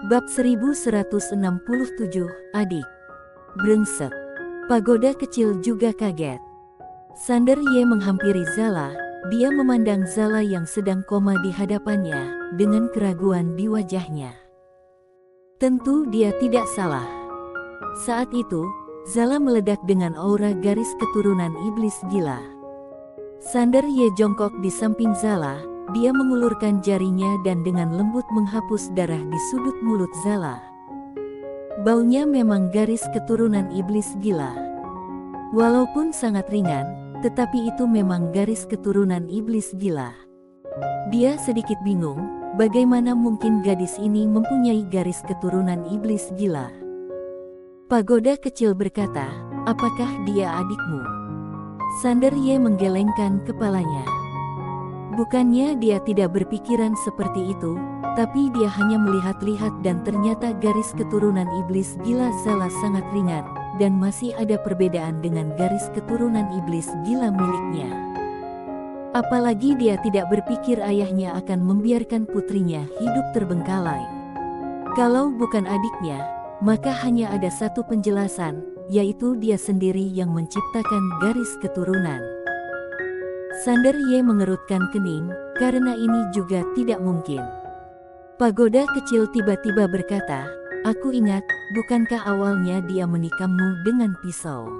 Bab 1167, Adik. Brengsek. Pagoda kecil juga kaget. Sander Ye menghampiri Zala. Dia memandang Zala yang sedang koma di hadapannya, dengan keraguan di wajahnya. Tentu dia tidak salah. Saat itu, Zala meledak dengan aura garis keturunan iblis gila. Sander Ye jongkok di samping Zala. Dia mengulurkan jarinya dan dengan lembut menghapus darah di sudut mulut Zala. Baunya memang garis keturunan iblis gila. Walaupun sangat ringan, tetapi itu memang garis keturunan iblis gila. Dia sedikit bingung, bagaimana mungkin gadis ini mempunyai garis keturunan iblis gila. Pagoda kecil berkata, "Apakah dia adikmu?" Sander Ye menggelengkan kepalanya. Bukannya dia tidak berpikiran seperti itu, tapi dia hanya melihat-lihat dan ternyata garis keturunan iblis gila Zala sangat ringan, dan masih ada perbedaan dengan garis keturunan iblis gila miliknya. Apalagi dia tidak berpikir ayahnya akan membiarkan putrinya hidup terbengkalai. Kalau bukan adiknya, maka hanya ada satu penjelasan, yaitu dia sendiri yang menciptakan garis keturunan. Sander Ye mengerutkan kening, karena ini juga tidak mungkin. Pagoda kecil tiba-tiba berkata, "Aku ingat, bukankah awalnya dia menikahmu dengan pisau?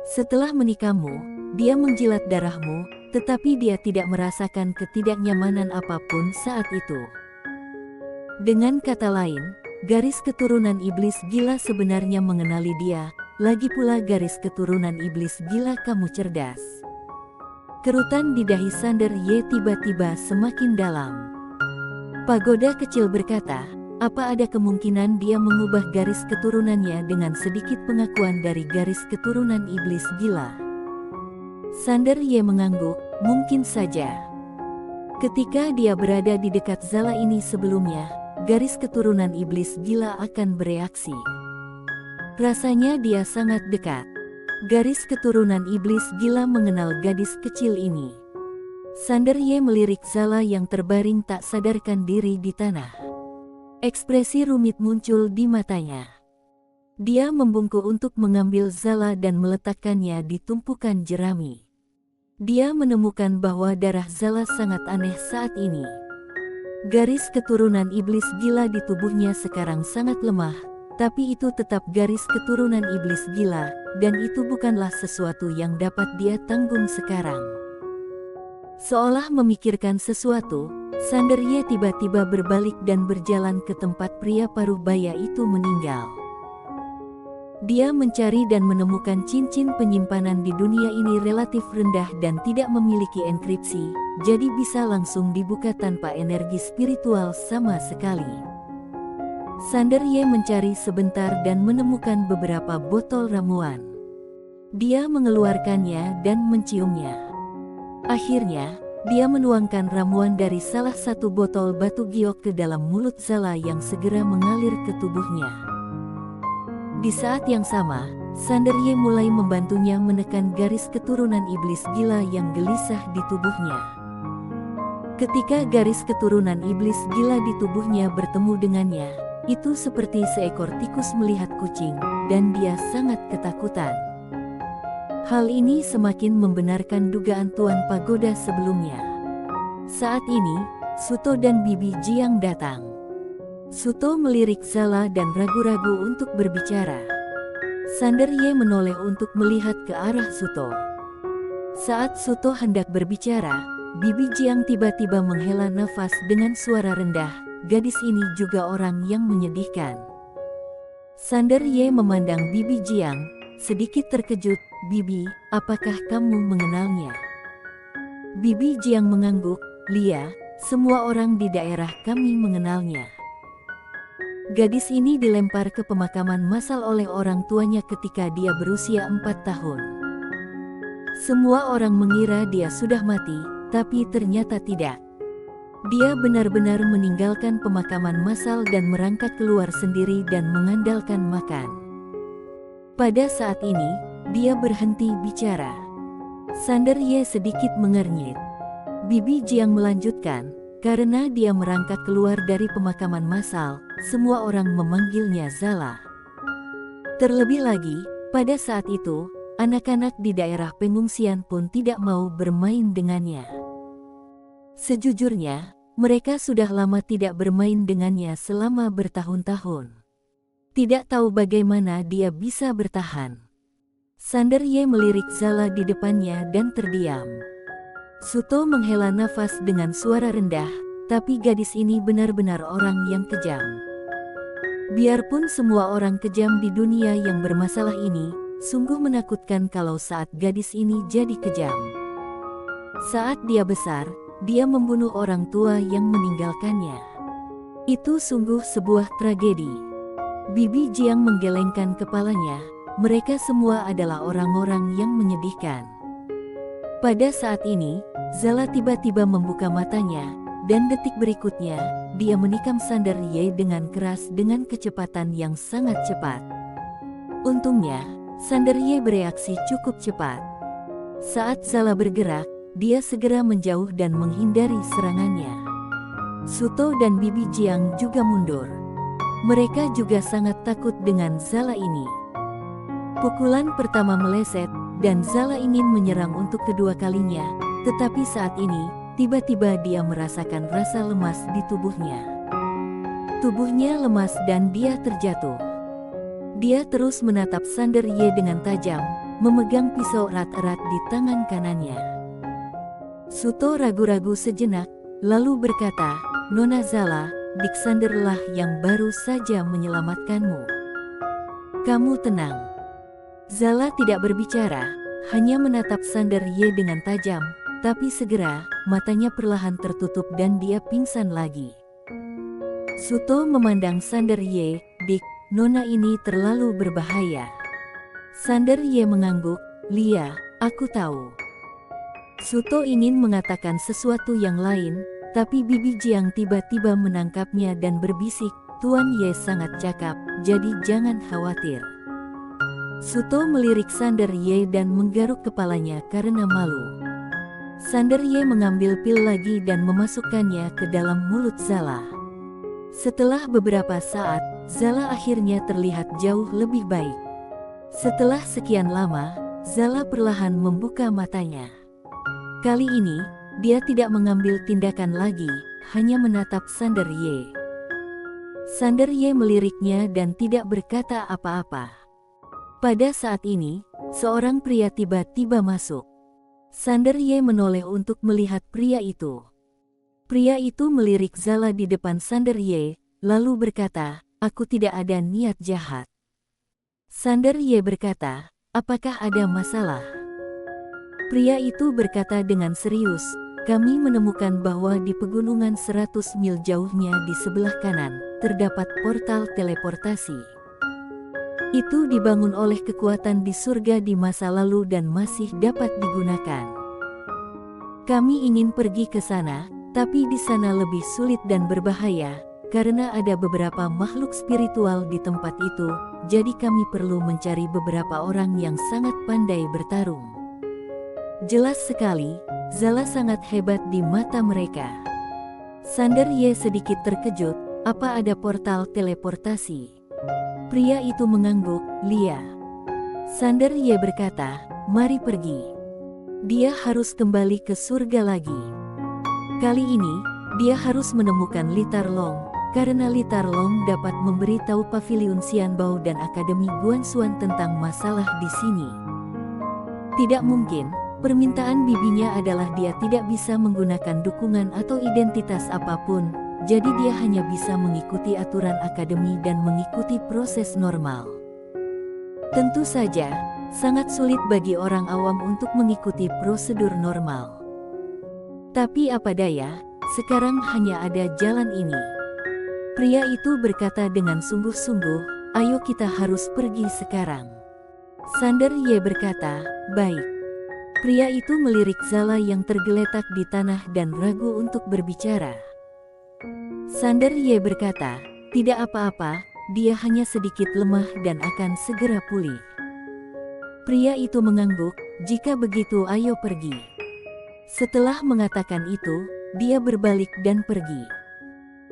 Setelah menikahmu, dia menjilat darahmu, tetapi dia tidak merasakan ketidaknyamanan apapun saat itu." Dengan kata lain, garis keturunan iblis gila sebenarnya mengenali dia, lagi pula garis keturunan iblis gila kamu cerdas. Kerutan di dahi Sander Ye tiba-tiba semakin dalam. Pagoda kecil berkata, "Apa ada kemungkinan dia mengubah garis keturunannya dengan sedikit pengakuan dari garis keturunan iblis gila?" Sander Ye mengangguk, "Mungkin saja." Ketika dia berada di dekat Zala ini sebelumnya, garis keturunan iblis gila akan bereaksi. Rasanya dia sangat dekat. Garis keturunan iblis gila mengenal gadis kecil ini. Sander Ye melirik Zala yang terbaring tak sadarkan diri di tanah. Ekspresi rumit muncul di matanya. Dia membungkuk untuk mengambil Zala dan meletakkannya di tumpukan jerami. Dia menemukan bahwa darah Zala sangat aneh saat ini. Garis keturunan iblis gila di tubuhnya sekarang sangat lemah, tapi itu tetap garis keturunan iblis gila, dan itu bukanlah sesuatu yang dapat dia tanggung sekarang. Seolah memikirkan sesuatu, Sander Ye tiba-tiba berbalik dan berjalan ke tempat pria paruh baya itu meninggal. Dia mencari dan menemukan cincin penyimpanan di dunia ini relatif rendah dan tidak memiliki enkripsi, jadi bisa langsung dibuka tanpa energi spiritual sama sekali. Sander Ye mencari sebentar dan menemukan beberapa botol ramuan. Dia mengeluarkannya dan menciumnya. Akhirnya, dia menuangkan ramuan dari salah satu botol batu giok ke dalam mulut Zala yang segera mengalir ke tubuhnya. Di saat yang sama, Sander Ye mulai membantunya menekan garis keturunan iblis gila yang gelisah di tubuhnya. Ketika garis keturunan iblis gila di tubuhnya bertemu dengannya, itu seperti seekor tikus melihat kucing, dan dia sangat ketakutan. Hal ini semakin membenarkan dugaan Tuan Pagoda sebelumnya. Saat ini, Suto dan Bibi Jiang datang. Suto melirik Zala dan ragu-ragu untuk berbicara. Sander Ye menoleh untuk melihat ke arah Suto. Saat Suto hendak berbicara, Bibi Jiang tiba-tiba menghela nafas dengan suara rendah. "Gadis ini juga orang yang menyedihkan." Sander Ye memandang Bibi Jiang, sedikit terkejut. "Bibi, apakah kamu mengenalnya?" Bibi Jiang mengangguk, "Lia, semua orang di daerah kami mengenalnya. Gadis ini dilempar ke pemakaman massal oleh orang tuanya ketika dia berusia 4 tahun. Semua orang mengira dia sudah mati, tapi ternyata tidak. Dia benar-benar meninggalkan pemakaman massal dan merangkak keluar sendiri dan mengandalkan makan. Pada saat ini, dia berhenti bicara." Sander Ye sedikit mengernyit. Bibi Jiang melanjutkan, "Karena dia merangkak keluar dari pemakaman massal, semua orang memanggilnya Zala. Terlebih lagi, pada saat itu, anak-anak di daerah pengungsian pun tidak mau bermain dengannya. Sejujurnya, mereka sudah lama tidak bermain dengannya selama bertahun-tahun. Tidak tahu bagaimana dia bisa bertahan. Sander Ye melirik Zala di depannya dan terdiam. Suto menghela nafas dengan suara rendah, tapi gadis ini benar-benar orang yang kejam. Biarpun semua orang kejam di dunia yang bermasalah ini, sungguh menakutkan kalau saat gadis ini jadi kejam. Saat dia besar, dia membunuh orang tua yang meninggalkannya. Itu sungguh sebuah tragedi. Bibi Jiang menggelengkan kepalanya, mereka semua adalah orang-orang yang menyedihkan. Pada saat ini, Zala tiba-tiba membuka matanya, dan detik berikutnya, dia menikam Sander Ye dengan keras dengan kecepatan yang sangat cepat. Untungnya, Sander Ye bereaksi cukup cepat. Saat Zala bergerak, dia segera menjauh dan menghindari serangannya. Suto dan Bibi Jiang juga mundur. Mereka juga sangat takut dengan Zala ini. Pukulan pertama meleset, dan Zala ingin menyerang untuk kedua kalinya, tetapi saat ini, tiba-tiba dia merasakan rasa lemas di tubuhnya. Tubuhnya lemas dan dia terjatuh. Dia terus menatap Sander Ye dengan tajam, memegang pisau erat-erat di tangan kanannya. Suto ragu-ragu sejenak, lalu berkata, "Nona Zala, Dik Sander lah yang baru saja menyelamatkanmu. Kamu tenang." Zala tidak berbicara, hanya menatap Sander Ye dengan tajam, tapi segera, matanya perlahan tertutup dan dia pingsan lagi. Suto memandang Sander Ye, "Dik, Nona ini terlalu berbahaya." Sander Ye mengangguk, "Lia, aku tahu." Suto ingin mengatakan sesuatu yang lain, tapi Bibi Jiang tiba-tiba menangkapnya dan berbisik, "Tuan Ye sangat cakap, jadi jangan khawatir." Suto melirik Sander Ye dan menggaruk kepalanya karena malu. Sander Ye mengambil pil lagi dan memasukkannya ke dalam mulut Zala. Setelah beberapa saat, Zala akhirnya terlihat jauh lebih baik. Setelah sekian lama, Zala perlahan membuka matanya. Kali ini, dia tidak mengambil tindakan lagi, hanya menatap Sander Ye. Sander Ye meliriknya dan tidak berkata apa-apa. Pada saat ini, seorang pria tiba-tiba masuk. Sander Ye menoleh untuk melihat pria itu. Pria itu melirik Zala di depan Sander Ye, lalu berkata, "Aku tidak ada niat jahat." Sander Ye berkata, "Apakah ada masalah?" Pria itu berkata dengan serius, "Kami menemukan bahwa di pegunungan 100 mil jauhnya di sebelah kanan, terdapat portal teleportasi. Itu dibangun oleh kekuatan di surga di masa lalu dan masih dapat digunakan. Kami ingin pergi ke sana, tapi di sana lebih sulit dan berbahaya, karena ada beberapa makhluk spiritual di tempat itu, jadi kami perlu mencari beberapa orang yang sangat pandai bertarung." Jelas sekali, Zala sangat hebat di mata mereka. Sander Ye sedikit terkejut, "Apa ada portal teleportasi?" Pria itu mengangguk, "Lia." Sander Ye berkata, "Mari pergi." Dia harus kembali ke surga lagi. Kali ini, dia harus menemukan Litar Long, karena Litar Long dapat memberitahu Paviliun Xianbao dan Akademi Guanxuan tentang masalah di sini. Tidak mungkin. Permintaan bibinya adalah dia tidak bisa menggunakan dukungan atau identitas apapun, jadi dia hanya bisa mengikuti aturan akademi dan mengikuti proses normal. Tentu saja, sangat sulit bagi orang awam untuk mengikuti prosedur normal. Tapi apa daya, sekarang hanya ada jalan ini. Pria itu berkata dengan sungguh-sungguh, "Ayo kita harus pergi sekarang." Sander Ye berkata, "Baik." Pria itu melirik Zala yang tergeletak di tanah dan ragu untuk berbicara. Sander Ye berkata, "Tidak apa-apa, dia hanya sedikit lemah dan akan segera pulih." Pria itu mengangguk, "Jika begitu ayo pergi." Setelah mengatakan itu, dia berbalik dan pergi.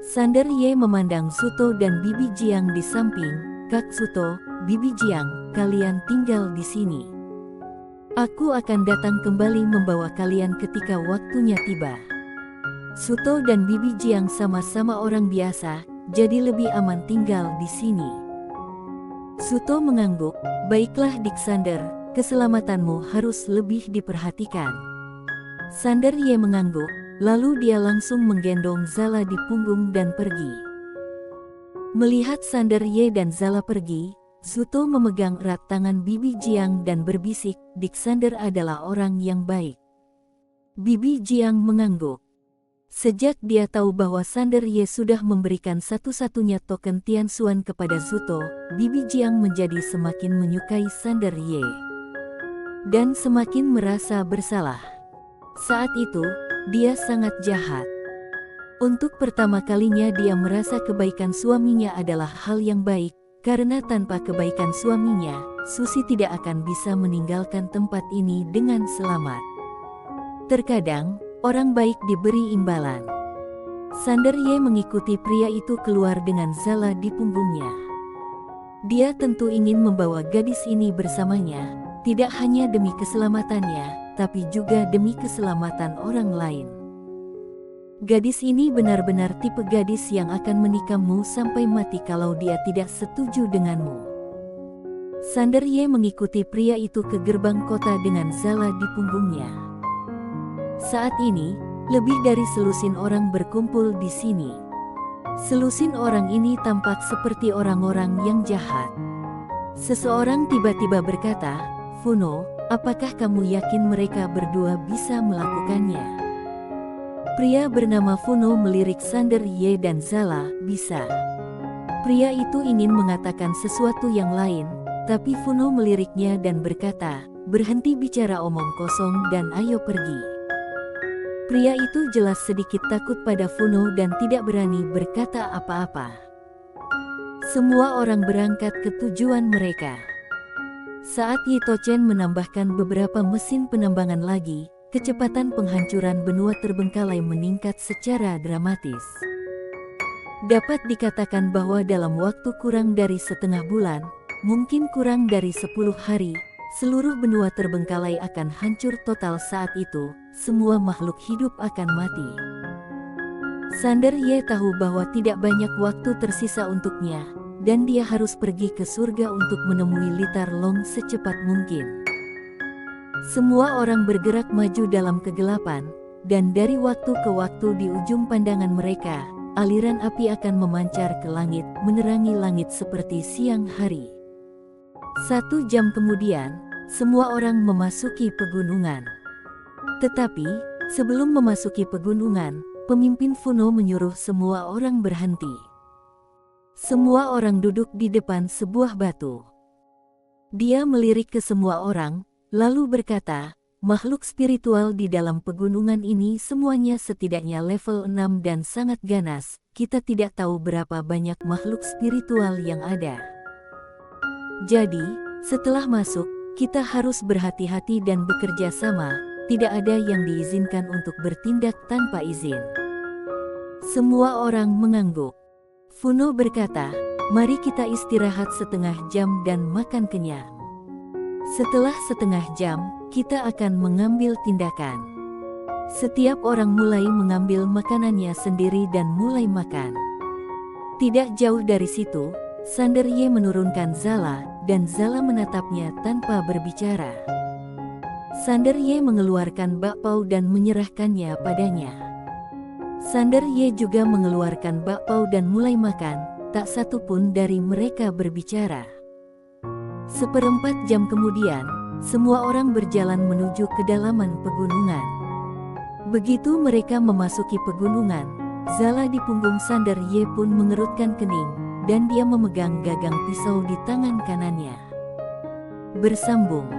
Sander Ye memandang Suto dan Bibi Jiang di samping. Kak Suto, Bibi Jiang, kalian tinggal di sini. Aku akan datang kembali membawa kalian ketika waktunya tiba. Suto dan Bibi Jiang sama-sama orang biasa, jadi lebih aman tinggal di sini. Suto mengangguk, baiklah Dik Sander, keselamatanmu harus lebih diperhatikan. Sander Ye mengangguk, lalu dia langsung menggendong Zala di punggung dan pergi. Melihat Sander Ye dan Zala pergi, Suto memegang erat tangan Bibi Jiang dan berbisik, Dik Sander adalah orang yang baik. Bibi Jiang mengangguk. Sejak dia tahu bahwa Sander Ye sudah memberikan satu-satunya token Tianxuan kepada Suto, Bibi Jiang menjadi semakin menyukai Sander Ye. Dan semakin merasa bersalah. Saat itu, dia sangat jahat. Untuk pertama kalinya dia merasa kebaikan suaminya adalah hal yang baik, karena tanpa kebaikan suaminya, Susi tidak akan bisa meninggalkan tempat ini dengan selamat. Terkadang, orang baik diberi imbalan. Sander Ye mengikuti pria itu keluar dengan Zala di punggungnya. Dia tentu ingin membawa gadis ini bersamanya, tidak hanya demi keselamatannya, tapi juga demi keselamatan orang lain. Gadis ini benar-benar tipe gadis yang akan menikahmu sampai mati kalau dia tidak setuju denganmu. Sander Ye mengikuti pria itu ke gerbang kota dengan Zala di punggungnya. Saat ini, lebih dari selusin orang berkumpul di sini. Selusin orang ini tampak seperti orang-orang yang jahat. Seseorang tiba-tiba berkata, Funo, apakah kamu yakin mereka berdua bisa melakukannya? Pria bernama Funo melirik Sander Ye dan Zala, bisa. Pria itu ingin mengatakan sesuatu yang lain, tapi Funo meliriknya dan berkata, berhenti bicara omong kosong dan ayo pergi. Pria itu jelas sedikit takut pada Funo dan tidak berani berkata apa-apa. Semua orang berangkat ke tujuan mereka. Saat Yi Tochen menambahkan beberapa mesin penambangan lagi, kecepatan penghancuran benua terbengkalai meningkat secara dramatis. Dapat dikatakan bahwa dalam waktu kurang dari setengah bulan, mungkin kurang dari 10 hari, seluruh benua terbengkalai akan hancur total. Saat itu, semua makhluk hidup akan mati. Sander Ye tahu bahwa tidak banyak waktu tersisa untuknya, dan dia harus pergi ke surga untuk menemui Litar Long secepat mungkin. Semua orang bergerak maju dalam kegelapan, dan dari waktu ke waktu di ujung pandangan mereka, aliran api akan memancar ke langit, menerangi langit seperti siang hari. 1 jam kemudian, semua orang memasuki pegunungan. Tetapi, sebelum memasuki pegunungan, pemimpin Funo menyuruh semua orang berhenti. Semua orang duduk di depan sebuah batu. Dia melirik ke semua orang, lalu berkata, makhluk spiritual di dalam pegunungan ini semuanya setidaknya level 6 dan sangat ganas. Kita tidak tahu berapa banyak makhluk spiritual yang ada. Jadi, setelah masuk, kita harus berhati-hati dan bekerja sama. Tidak ada yang diizinkan untuk bertindak tanpa izin. Semua orang mengangguk. Funo berkata, mari kita istirahat setengah jam dan makan kenyang. Setelah setengah jam, kita akan mengambil tindakan. Setiap orang mulai mengambil makanannya sendiri dan mulai makan. Tidak jauh dari situ, Sander Ye menurunkan Zala, dan Zala menatapnya tanpa berbicara. Sander Ye mengeluarkan bakpao dan menyerahkannya padanya. Sander Ye juga mengeluarkan bakpao dan mulai makan, tak satu pun dari mereka berbicara. 1/4 jam kemudian, semua orang berjalan menuju kedalaman pegunungan. Begitu mereka memasuki pegunungan, Zala di punggung Sander Ye pun mengerutkan kening, dan dia memegang gagang pisau di tangan kanannya. Bersambung.